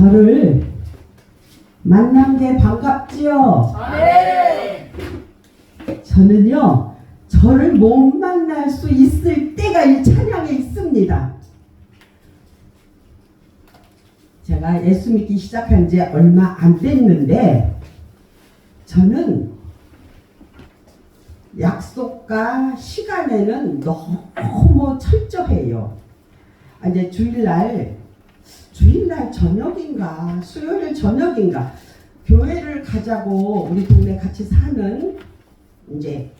저를 만난 게 반갑지요? 네. 저는요, 저를 못 만날 수 있을 때가 이 찬양에 있습니다. 제가 예수 믿기 시작한 지 얼마 안 됐는데, 저는 약속과 시간에는 너무 철저해요. 이제 주일날 저녁인가 수요일 저녁인가 교회를 가자고 우리 동네 같이 사는 이제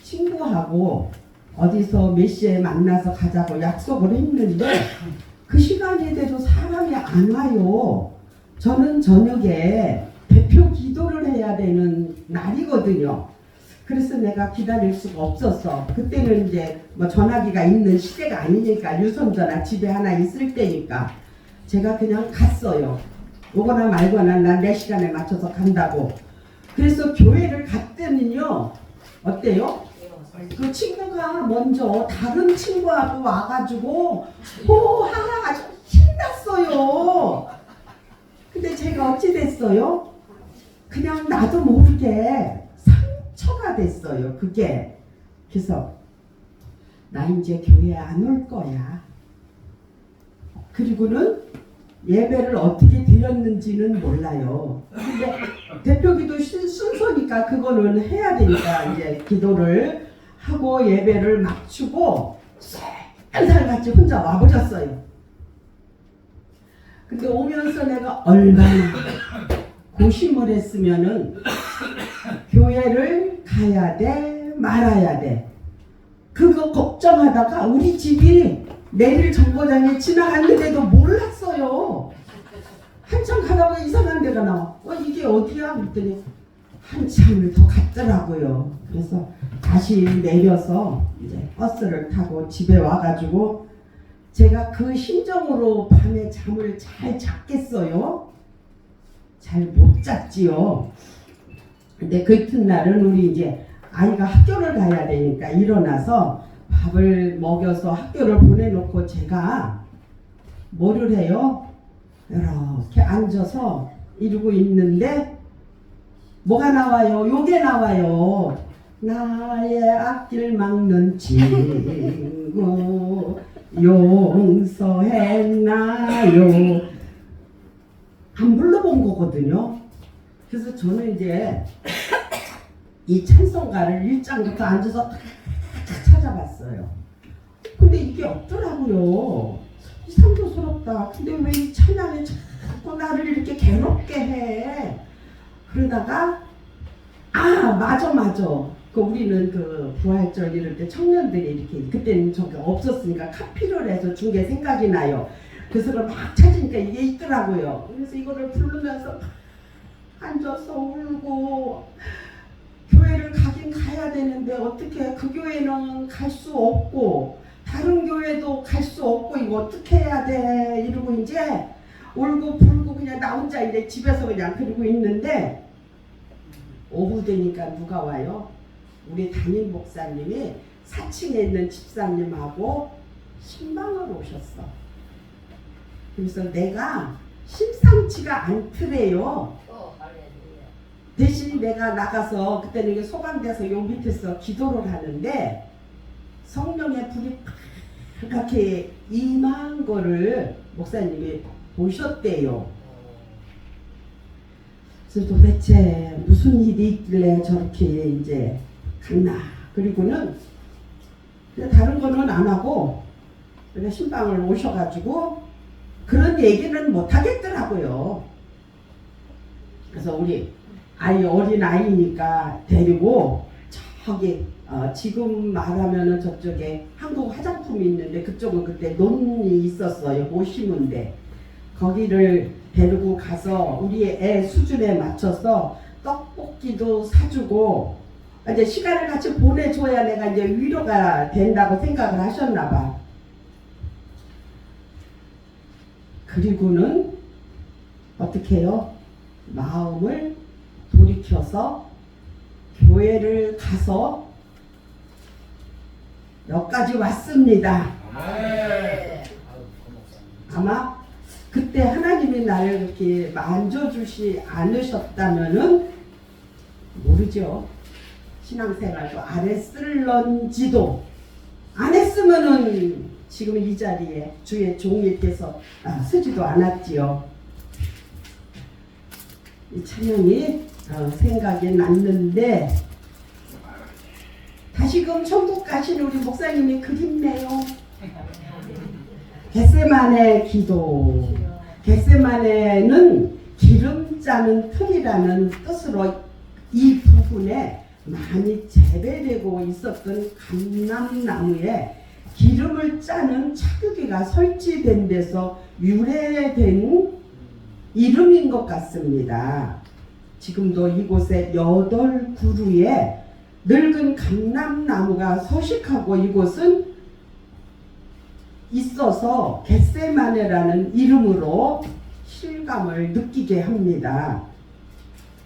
친구하고 어디서 몇 시에 만나서 가자고 약속을 했는데 그 시간이 돼도 사람이 안 와요. 저는 저녁에 대표 기도를 해야 되는 날이거든요. 그래서 내가 기다릴 수가 없었어. 그때는 이제 뭐 전화기가 있는 시대가 아니니까, 유선전화 집에 하나 있을 때니까 제가 그냥 갔어요. 오거나 말거나 난 내 시간에 맞춰서 간다고. 그래서 교회를 갔더니요, 어때요? 그 친구가 먼저 다른 친구하고 와가지고 호하 아주 신났어요. 근데 제가 어찌 됐어요? 그냥 나도 모르게 상처가 됐어요. 그게. 그래서 나 이제 교회 안 올 거야. 그리고는 예배를 어떻게 드렸는지는 몰라요. 근데 대표기도 순서니까 그거는 해야 되니까 이제 기도를 하고 예배를 맞추고 살살같이 혼자 와버렸어요. 근데 오면서 내가 얼마나 고심을 했으면은 교회를 가야 돼 말아야 돼 그거 걱정하다가 우리 집이 내일 정거장에 지나갔는데도 몰랐어요. 한참 가다가 이상한 데가 나와. 이게 어디야? 그랬더니 한참을 더 갔더라고요. 그래서 다시 내려서 이제 버스를 타고 집에 와가지고 제가 그 심정으로 밤에 잠을 잘 잤겠어요? 잘 못 잤지요. 근데 그 이튿날은 우리 이제 아이가 학교를 가야 되니까 일어나서 밥을 먹여서 학교를 보내놓고 제가 뭐를 해요? 이렇게 앉아서 이러고 있는데 뭐가 나와요? 요게 나와요. 나의 앞길 막는 친구 용서했나요? 안 불러본 거거든요. 그래서 저는 이제 이 찬송가를 1장부터 앉아서 탁 찾아봤어요. 근데 이게 없더라고요. 이상조스럽다. 근데 왜 이 찬양이 자꾸 나를 이렇게 괴롭게 해? 그러다가 맞아. 그 우리는 그 부활절 이럴 때 청년들이 이렇게 그때는 저게 없었으니까 카피를 해서 준 게 생각이 나요. 그래서 그걸 막 찾으니까 이게 있더라고요. 그래서 이거를 부르면서 앉아서 울고 교회를 가긴 가야 되는데 어떻게 그 교회는 갈 수 없고 다른 교회도 갈 수 없고 이거 어떻게 해야 돼 이러고 이제 울고 불고 그냥 나 혼자 이제 집에서 그냥 그러고 있는데 오후 되니까 누가 와요? 우리 담임 목사님이 4층에 있는 집사님하고 신방을 오셨어. 그래서 내가 심상치가 않더래요. 대신 내가 나가서 그때는 소방대서 요 밑에서 기도를 하는데 성령의 불이 이렇게 임한 거를 목사님이 보셨대요. 그래서 도대체 무슨 일이 있길래 저렇게 이제 갔나. 그리고는 다른 거는 안 하고 그냥 신방을 오셔가지고 그런 얘기는 못 하겠더라고요. 그래서 우리 아이 어린 아이니까 데리고 저기 지금 말하면은 저쪽에 한국 화장품이 있는데 그쪽은 그때 논이 있었어요. 모시문데 거기를 데리고 가서 우리 애 수준에 맞춰서 떡볶이도 사주고 이제 시간을 같이 보내줘야 내가 이제 위로가 된다고 생각을 하셨나 봐. 그리고는 어떻게 해요? 마음을 돌이켜서 교회를 가서 여기까지 왔습니다. 아마 그때 하나님이 나를 그렇게 만져주시 않으셨다면은 모르죠. 신앙생활도 안 했을런지도. 안 했으면은 지금 이 자리에 주의 종이 돼서 서지도 않았지요. 이 찬양이 생각이 났는데 다시금 천국 가신 우리 목사님이 그립네요. 겟세마네 기도. 겟세마네는 기름 짜는 틀이라는 뜻으로 이 부분에 많이 재배되고 있었던 감람나무에 기름을 짜는 차두기가 설치된 데서 유래된 이름인 것 같습니다. 지금도 이곳에 8그루의 늙은 감람나무가 서식하고 이곳은 있어서 겟세마네라는 이름으로 실감을 느끼게 합니다.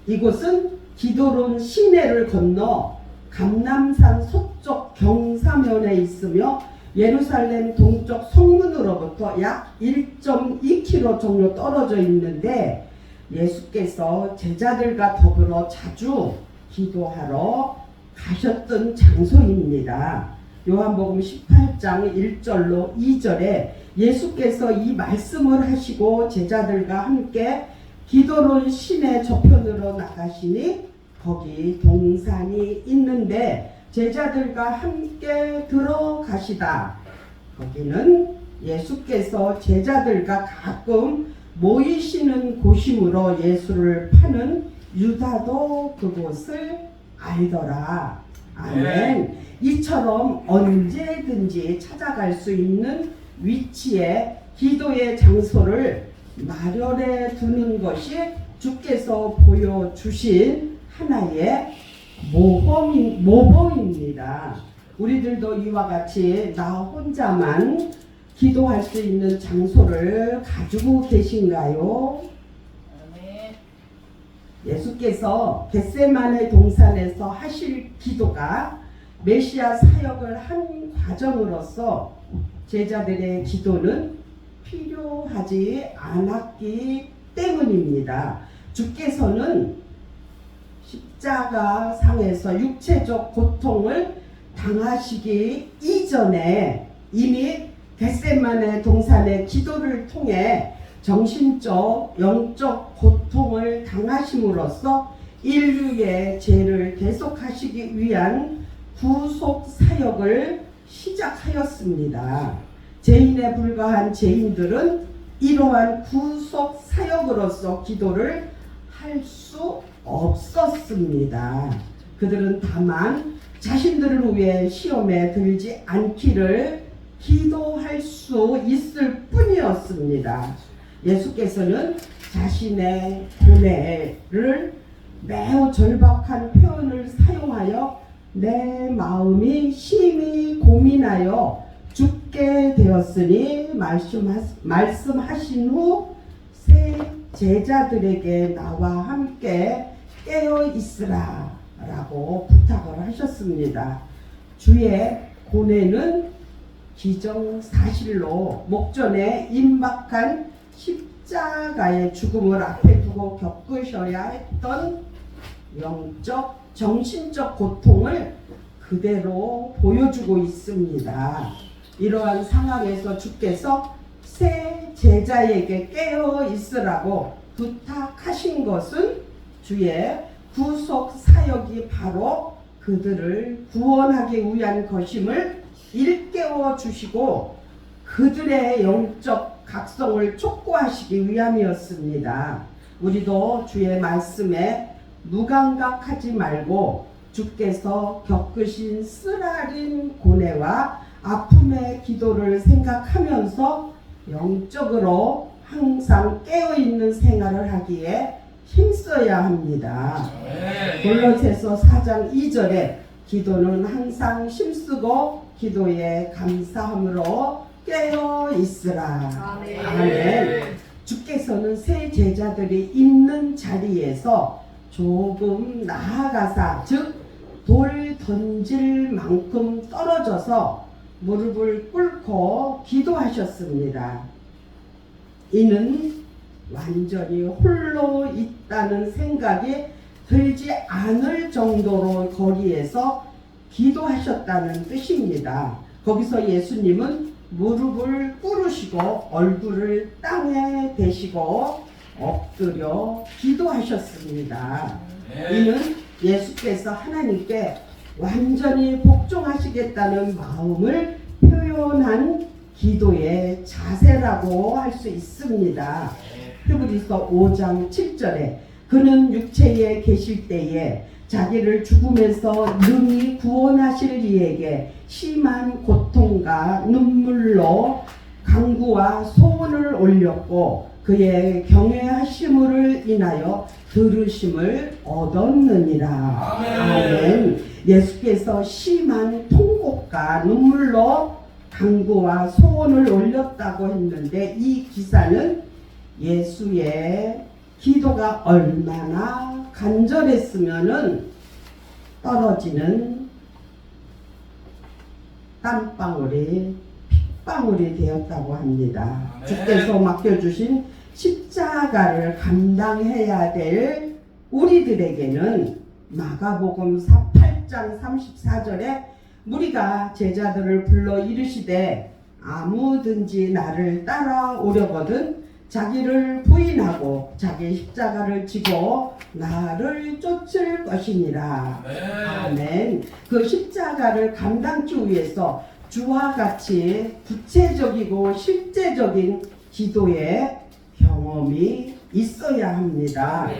이곳은 기도론 시내를 건너 감람산 서쪽 경사면에 있으며 예루살렘 동쪽 성문으로부터 약 1.2km 정도 떨어져 있는데 예수께서 제자들과 더불어 자주 기도하러 가셨던 장소입니다. 요한복음 18장 1절로 2절에 예수께서 이 말씀을 하시고 제자들과 함께 기도론 시내 저편으로 나가시니 거기 동산이 있는데 제자들과 함께 들어가시다. 거기는 예수께서 제자들과 가끔 모이시는 곳이므로 예수를 파는 유다도 그곳을 알더라. 아멘. 이처럼 언제든지 찾아갈 수 있는 위치에 기도의 장소를 마련해 두는 것이 주께서 보여주신 하나의 모범입니다. 우리들도 이와 같이 나 혼자만 기도할 수 있는 장소를 가지고 계신가요? 예수께서 겟세마네 동산에서 하실 기도가 메시아 사역을 한 과정으로서 제자들의 기도는 필요하지 않았기 때문입니다. 주께서는 십자가 상에서 육체적 고통을 당하시기 이전에 이미 겟세마네 동산의 기도를 통해 정신적, 영적 고통을 당하심으로써 인류의 죄를 대속하시기 위한 구속 사역을 시작하였습니다. 죄인에 불과한 죄인들은 이러한 구속 사역으로서 기도를 할 수 없었습니다. 그들은 다만 자신들을 위해 시험에 들지 않기를 기도할 수 있을 뿐이었습니다. 예수께서는 자신의 고뇌를 매우 절박한 표현을 사용하여 내 마음이 심히 고민하여 죽게 되었으니 말씀하신 후 세 제자들에게 나와 함께 깨어 있으라 라고 부탁을 하셨습니다. 주의 고뇌는 기정사실로 목전에 임박한 십자가의 죽음을 앞에 두고 겪으셔야 했던 영적, 정신적 고통을 그대로 보여주고 있습니다. 이러한 상황에서 주께서 세 제자에게 깨어 있으라고 부탁하신 것은 주의 구속 사역이 바로 그들을 구원하기 위한 것임을 일깨워 주시고 그들의 영적 각성을 촉구하시기 위함이었습니다. 우리도 주의 말씀에 무감각하지 말고 주께서 겪으신 쓰라린 고뇌와 아픔의 기도를 생각하면서 영적으로 항상 깨어있는 생활을 하기에 힘써야 합니다. 골로새서 4장 2절에 기도는 항상 힘쓰고 기도에 감사함으로 깨어 있으라. 아멘. 주께서는 세 제자들이 있는 자리에서 조금 나아가사 즉 돌 던질 만큼 떨어져서 무릎을 꿇고 기도하셨습니다. 이는 완전히 홀로 있다는 생각이 들지 않을 정도로 거리에서 기도하셨다는 뜻입니다. 거기서 예수님은 무릎을 꿇으시고 얼굴을 땅에 대시고 엎드려 기도하셨습니다. 이는 예수께서 하나님께 완전히 복종하시겠다는 마음을 표현한 기도의 자세라고 할 수 있습니다. 히브리서 5장 7절에 그는 육체에 계실 때에 자기를 죽음에서 능히 구원하실 이에게 심한 고통과 눈물로 간구와 소원을 올렸고 그의 경외하심을 인하여 들으심을 얻었느니라. 아멘. 예수께서 심한 통곡과 눈물로 간구와 소원을 올렸다고 했는데 이 기사는 예수의 기도가 얼마나 간절했으면은 떨어지는 땀방울이 핏방울이 되었다고 합니다. 주께서 맡겨주신 십자가를 감당해야 될 우리들에게는 마가복음 8장 34절에 무리가 제자들을 불러 이르시되 아무든지 나를 따라오려거든 자기를 부인하고 자기 십자가를 지고 나를 쫓을 것이니라. 아멘. 그 십자가를 감당하기 위해서 주와 같이 구체적이고 실제적인 기도의 경험이 있어야 합니다.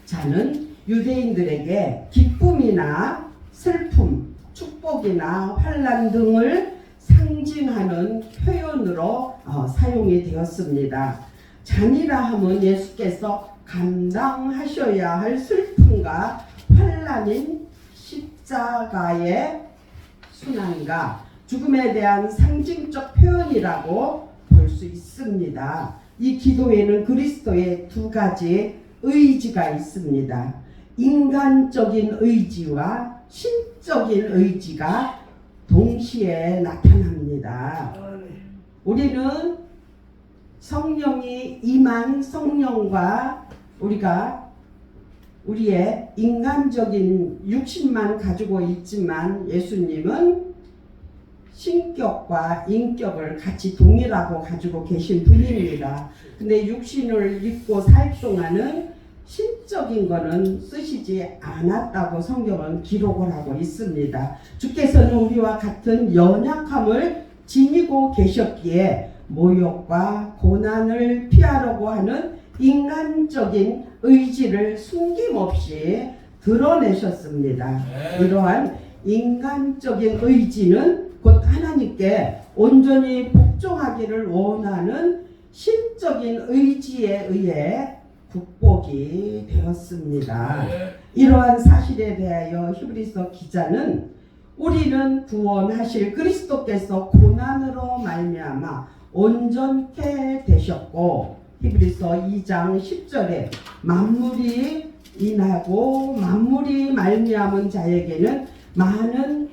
자는 유대인들에게 기쁨이나 슬픔, 축복이나 환난 등을 상징하는 표현으로 사용이 되었습니다. 잔이라 함은 예수께서 감당하셔야 할 슬픔과 환난인 십자가의 순환과 죽음에 대한 상징적 표현이라고 볼 수 있습니다. 이 기도에는 그리스도의 두 가지 의지가 있습니다. 인간적인 의지와 신적인 의지가 동시에 나타납니다. 우리는 성령이 임한 성령과 우리가 우리의 인간적인 육신만 가지고 있지만 예수님은 신격과 인격을 같이 동일하고 가지고 계신 분입니다. 근데 육신을 입고 살 동안은 신적인 거는 쓰시지 않았다고 성경은 기록을 하고 있습니다. 주께서는 우리와 같은 연약함을 지니고 계셨기에 모욕과 고난을 피하려고 하는 인간적인 의지를 숨김없이 드러내셨습니다. 이러한 인간적인 의지는 곧 하나님께 온전히 복종하기를 원하는 신적인 의지에 의해 극복이 되었습니다. 이러한 사실에 대하여 히브리서 기자는 우리는 구원하실 그리스도께서 고난으로 말미암아 온전케 되셨고 히브리서 2장 10절에 만물이 인하고 만물이 말미암은 자에게는 많은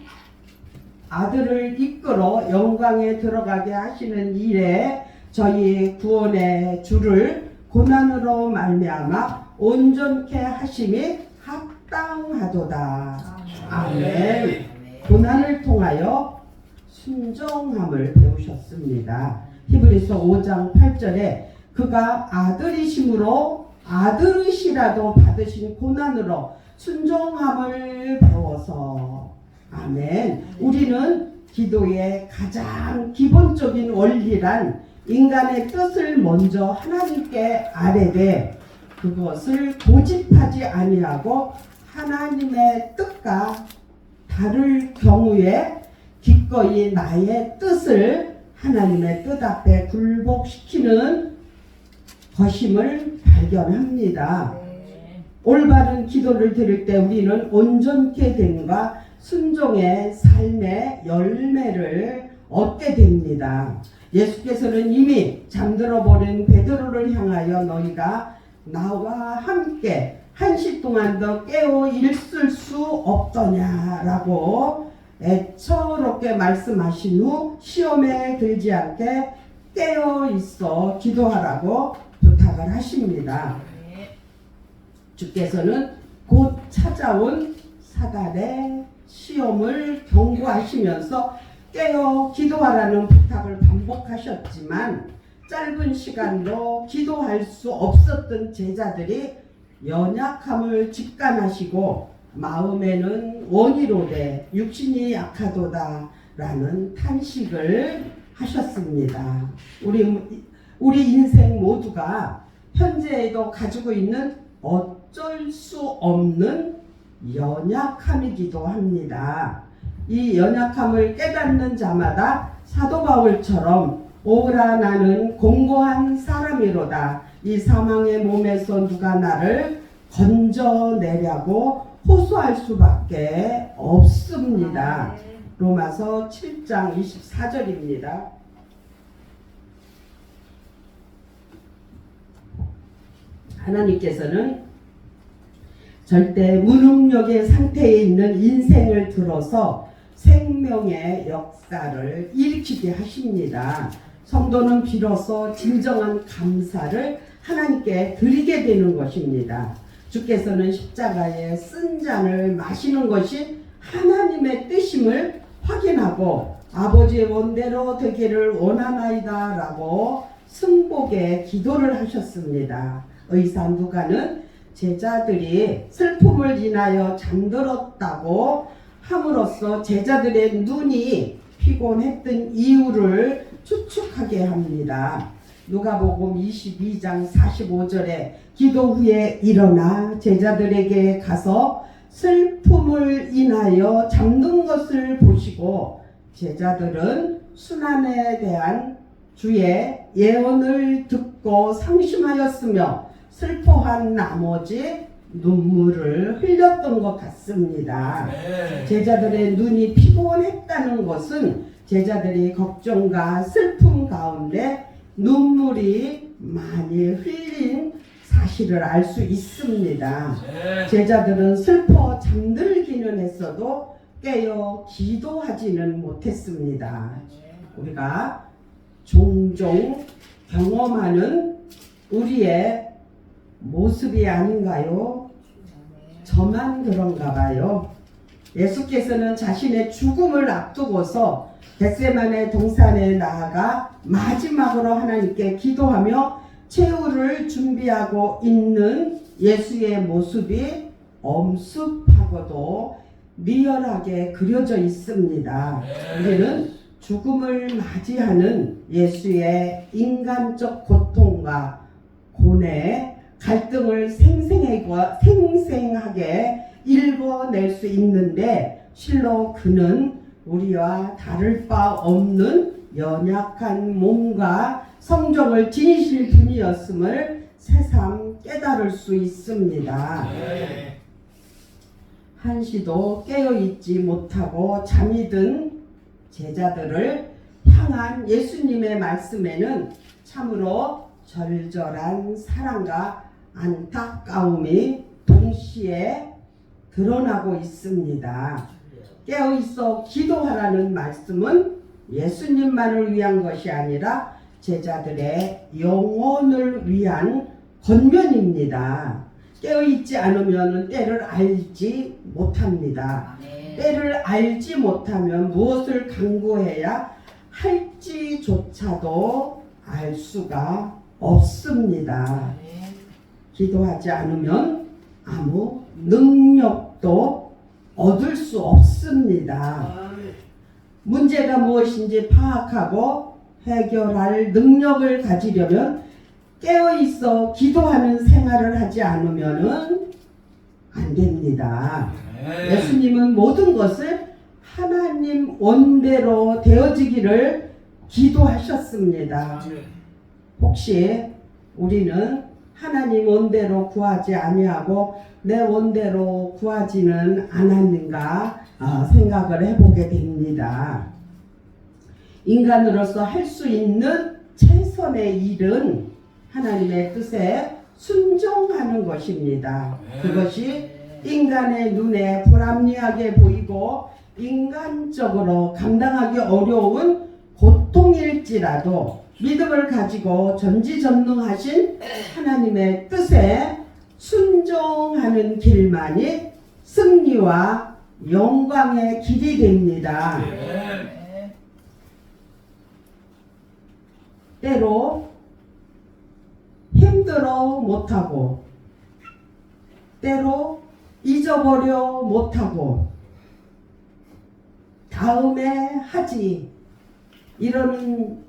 아들을 이끌어 영광에 들어가게 하시는 일에 저희 구원의 주를 고난으로 말미암아 온전케 하심이 합당하도다. 아멘. 고난을 통하여 순종함을 배우셨습니다. 히브리서 5장 8절에 그가 아들이심으로 아들이시라도 받으신 고난으로 순종함을 배워서 아멘. 우리는 기도의 가장 기본적인 원리란 인간의 뜻을 먼저 하나님께 아뢰되 그것을 고집하지 아니하고 하나님의 뜻과 다를 경우에 기꺼이 나의 뜻을 하나님의 뜻 앞에 굴복시키는 것임을 발견합니다. 올바른 기도를 드릴 때 우리는 온전케 됨과 순종의 삶의 열매를 얻게 됩니다. 예수께서는 이미 잠들어 버린 베드로를 향하여 너희가 나와 함께 한시 동안 더 깨어 있을 수 없더냐라고 애처롭게 말씀하신 후 시험에 들지 않게 깨어 있어 기도하라고 부탁을 하십니다. 주께서는 곧 찾아온 사단의 시험을 경고하시면서 깨어 기도하라는 부탁을 반복하셨지만 짧은 시간도 기도할 수 없었던 제자들이 연약함을 직감하시고 마음에는 원이로되 육신이 약하도다 라는 탄식을 하셨습니다. 우리 인생 모두가 현재에도 가지고 있는 어쩔 수 없는 연약함이기도 합니다. 이 연약함을 깨닫는 자마다 사도 바울처럼 오라 나는 공고한 사람이로다. 이 사망의 몸에서 누가 나를 건져내려고 호소할 수밖에 없습니다. 로마서 7장 24절입니다. 하나님께서는 절대 무능력의 상태에 있는 인생을 들어서 생명의 역사를 일으키게 하십니다. 성도는 비로소 진정한 감사를 하나님께 드리게 되는 것입니다. 주께서는 십자가에 쓴 잔을 마시는 것이 하나님의 뜻임을 확인하고 아버지의 원대로 되기를 원하나이다 라고 승복의 기도를 하셨습니다. 의사 누가는 제자들이 슬픔을 인하여 잠들었다고 함으로써 제자들의 눈이 피곤했던 이유를 추측하게 합니다. 누가복음 22장 45절에 기도 후에 일어나 제자들에게 가서 슬픔을 인하여 잠든 것을 보시고 제자들은 순환에 대한 주의 예언을 듣고 상심하였으며 슬퍼한 나머지 눈물을 흘렸던 것 같습니다. 제자들의 눈이 피곤했다는 것은 제자들이 걱정과 슬픔 가운데 눈물이 많이 흘린 사실을 알 수 있습니다. 제자들은 슬퍼 잠들기는 했어도 깨어 기도하지는 못했습니다. 우리가 종종 경험하는 우리의 모습이 아닌가요? 저만 그런가 봐요. 예수께서는 자신의 죽음을 앞두고서 겟세마네 동산에 나아가 마지막으로 하나님께 기도하며 최후를 준비하고 있는 예수의 모습이 엄습하고도 리얼하게 그려져 있습니다. 우리는 죽음을 맞이하는 예수의 인간적 고통과 고뇌, 갈등을 생생하게 읽어낼 수 있는데 실로 그는 우리와 다를 바 없는 연약한 몸과 성정을 지니실 분이었음을 새삼 깨달을 수 있습니다. 한시도 깨어있지 못하고 잠이 든 제자들을 향한 예수님의 말씀에는 참으로 절절한 사랑과 안타까움이 동시에 드러나고 있습니다. 깨어있어 기도하라는 말씀은 예수님만을 위한 것이 아니라 제자들의 영혼을 위한 권면입니다. 깨어있지 않으면 때를 알지 못합니다. 때를 알지 못하면 무엇을 강구해야 할지조차도 알 수가 없습니다. 기도하지 않으면 아무 능력도 얻을 수 없습니다. 문제가 무엇인지 파악하고 해결할 능력을 가지려면 깨어있어 기도하는 생활을 하지 않으면 안 됩니다. 예수님은 모든 것을 하나님 원대로 되어지기를 기도하셨습니다. 혹시 우리는 하나님 원대로 구하지 아니하고 내 원대로 구하지는 않았는가 생각을 해보게 됩니다. 인간으로서 할 수 있는 최선의 일은 하나님의 뜻에 순종하는 것입니다. 그것이 인간의 눈에 불합리하게 보이고 인간적으로 감당하기 어려운 고통일지라도 믿음을 가지고 전지전능하신 하나님의 뜻에 순종하는 길만이 승리와 영광의 길이 됩니다. 때로 힘들어 못하고 때로 잊어버려 못하고 다음에 하지 이러는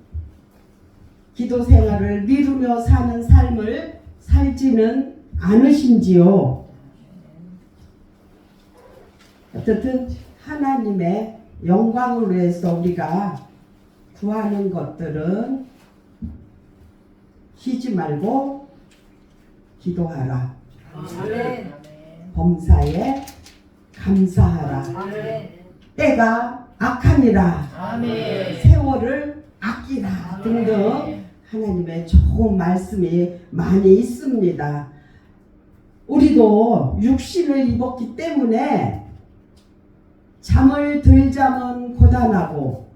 기도 생활을 미루며 사는 삶을 살지는 않으신지요. 어쨌든 하나님의 영광을 위해서 우리가 구하는 것들은 쉬지 말고 기도하라. 아멘. 범사에 감사하라. 아멘. 때가 악하니라. 아멘. 세월을 아끼라 등등 하나님의 좋은 말씀이 많이 있습니다. 우리도 육신을 입었기 때문에 잠을 덜 자면 고단하고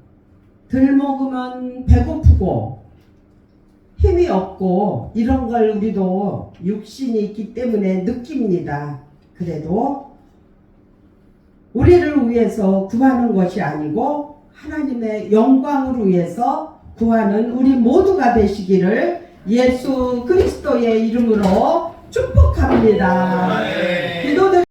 덜 먹으면 배고프고 힘이 없고 이런 걸 우리도 육신이 있기 때문에 느낍니다. 그래도 우리를 위해서 구하는 것이 아니고 하나님의 영광을 위해서 구하는 우리 모두가 되시기를 예수 그리스도의 이름으로 축복합니다. 기도드립니다.